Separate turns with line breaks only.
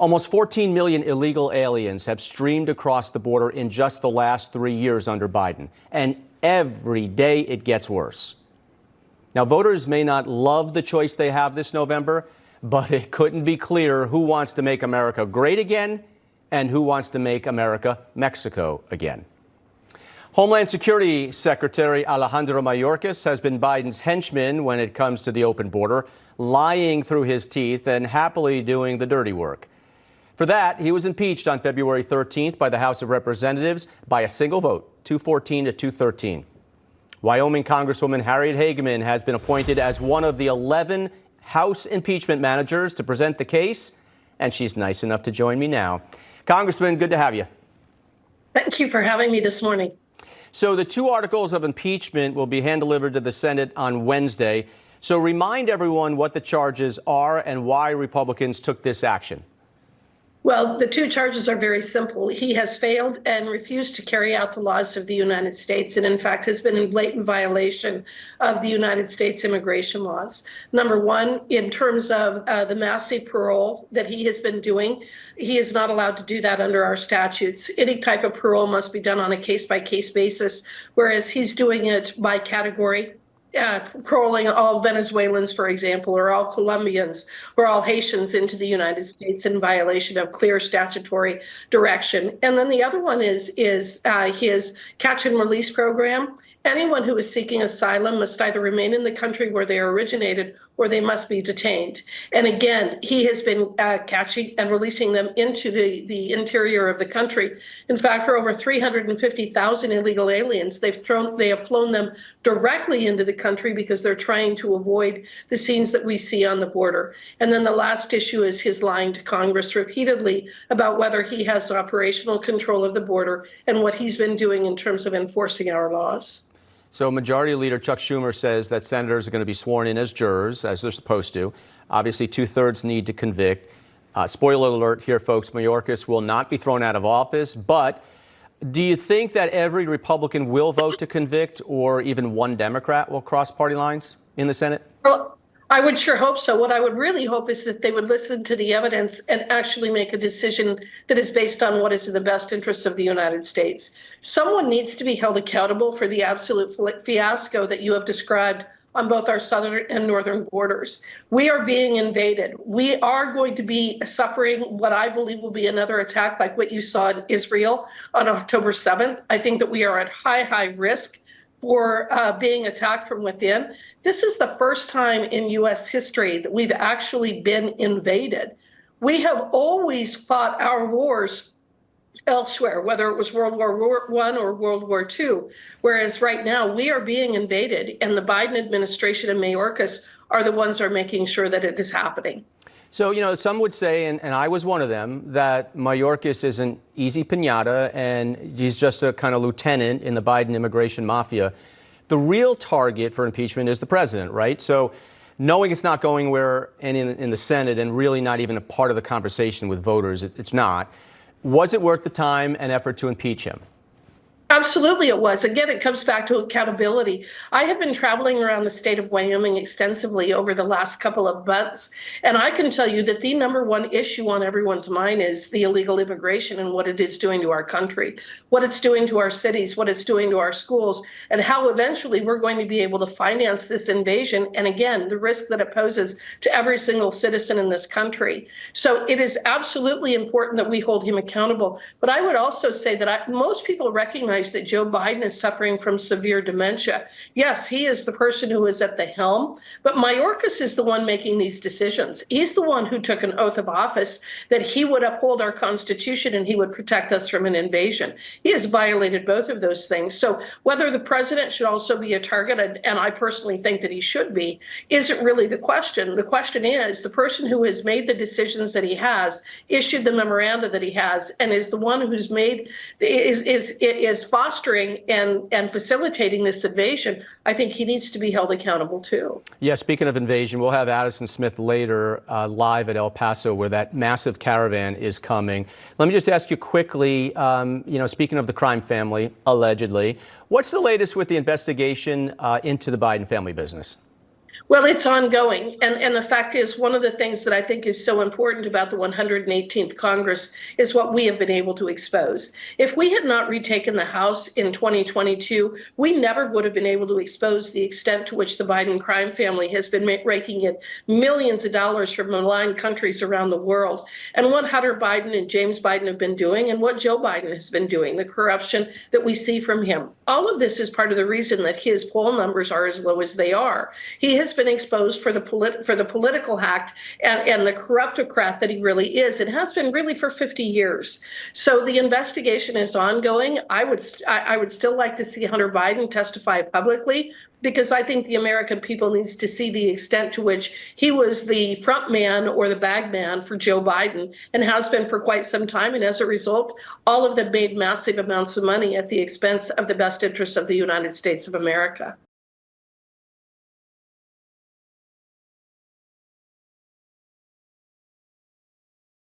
Almost 14 million illegal aliens have streamed across the border in just the last 3 years under Biden, and every day it gets worse. Now, voters may not love the choice they have this November, but it couldn't be clearer who wants to make America great again and who wants to make America Mexico again. Homeland Security Secretary Alejandro Mayorkas has been Biden's henchman when it comes to the open border, lying through his teeth and happily doing the dirty work. For that, he was impeached on February 13th by the House of Representatives by a single vote, 214 to 213. Wyoming Congresswoman Harriet Hageman has been appointed as one of the 11 House impeachment managers to present the case, and she's nice enough to join me now. Congressman, good to have you.
Thank you for having me this morning.
So the 2 articles of impeachment will be hand-delivered to the Senate on Wednesday. So remind everyone what the charges are and why Republicans took this action.
Well, the 2 charges are very simple. He has failed and refused to carry out the laws of the United States, and in fact has been in blatant violation of the United States immigration laws. Number one, in terms of the massive parole that he has been doing, he is not allowed to do that under our statutes. Any type of parole must be done on a case-by-case basis, whereas he's doing it by category. Paroling all Venezuelans, for example, or all Colombians, or all Haitians into the United States in violation of clear statutory direction. And then the other one is his catch and release program. Anyone who is seeking asylum must either remain in the country where they originated or they must be detained. And again, he has been catching and releasing them into the interior of the country. In fact, for over 350,000 illegal aliens, they have flown them directly into the country because they're trying to avoid the scenes that we see on the border. And then the last issue is his lying to Congress repeatedly about whether he has operational control of the border and what he's been doing in terms of enforcing our laws.
So Majority Leader Chuck Schumer says that senators are going to be sworn in as jurors, as they're supposed to. Obviously, 2/3 need to convict. Spoiler alert here, folks, Mayorkas will not be thrown out of office. But do you think that every Republican will vote to convict, or even one Democrat will cross party lines in the Senate?
Well, I would sure hope so. What I would really hope is that they would listen to the evidence and actually make a decision that is based on what is in the best interests of the United States. Someone needs to be held accountable for the absolute fiasco that you have described on both our southern and northern borders. We are being invaded. We are going to be suffering what I believe will be another attack like what you saw in Israel on October 7th. I think that we are at high risk for being attacked from within. This is the first time in U.S. history that we've actually been invaded. We have always fought our wars elsewhere, whether it was World War I or World War II, whereas right now we are being invaded, and the Biden administration and Mayorkas are the ones who are making sure that it is happening.
So, you know, some would say, and I was one of them, that Mayorkas is an easy piñata and he's just a kind of lieutenant in the Biden immigration mafia. The real target for impeachment is the president, right? So knowing it's not going where in the Senate and really not even a part of the conversation with voters, it's not. Was it worth the time and effort to impeach him?
Absolutely it was. Again, it comes back to accountability. I have been traveling around the state of Wyoming extensively over the last couple of months, and I can tell you that the number one issue on everyone's mind is the illegal immigration and what it is doing to our country, what it's doing to our cities, what it's doing to our schools, and how eventually we're going to be able to finance this invasion, and again, the risk that it poses to every single citizen in this country. So it is absolutely important that we hold him accountable. But I would also say that most people recognize that Joe Biden is suffering from severe dementia. Yes, he is the person who is at the helm, but Mayorkas is the one making these decisions. He's the one who took an oath of office that he would uphold our Constitution and he would protect us from an invasion. He has violated both of those things. So whether the president should also be a target, and I personally think that he should be, isn't really the question. The question is the person who has made the decisions that he has, issued the memoranda that he has, and is the one who's made is fostering and facilitating this invasion. I think he needs to be held accountable too. Yeah,
speaking of invasion, we'll have Addison Smith later live at El Paso where that massive caravan is coming. Let me just ask you quickly, speaking of the crime family, allegedly, what's the latest with the investigation into the Biden family business?
Well, it's ongoing. And the fact is, one of the things that I think is so important about the 118th Congress is what we have been able to expose. If we had not retaken the House in 2022, we never would have been able to expose the extent to which the Biden crime family has been raking in millions of dollars from maligned countries around the world. And what Hunter Biden and James Biden have been doing, and what Joe Biden has been doing, the corruption that we see from him. All of this is part of the reason that his poll numbers are as low as they are. He has been exposed for the political hack and the corruptocrat that he really is. It has been really for 50 years. So the investigation is ongoing. I would still like to see Hunter Biden testify publicly, because I think the American people needs to see the extent to which he was the front man or the bag man for Joe Biden, and has been for quite some time. And as a result, all of them made massive amounts of money at the expense of the best interests of the United States of America.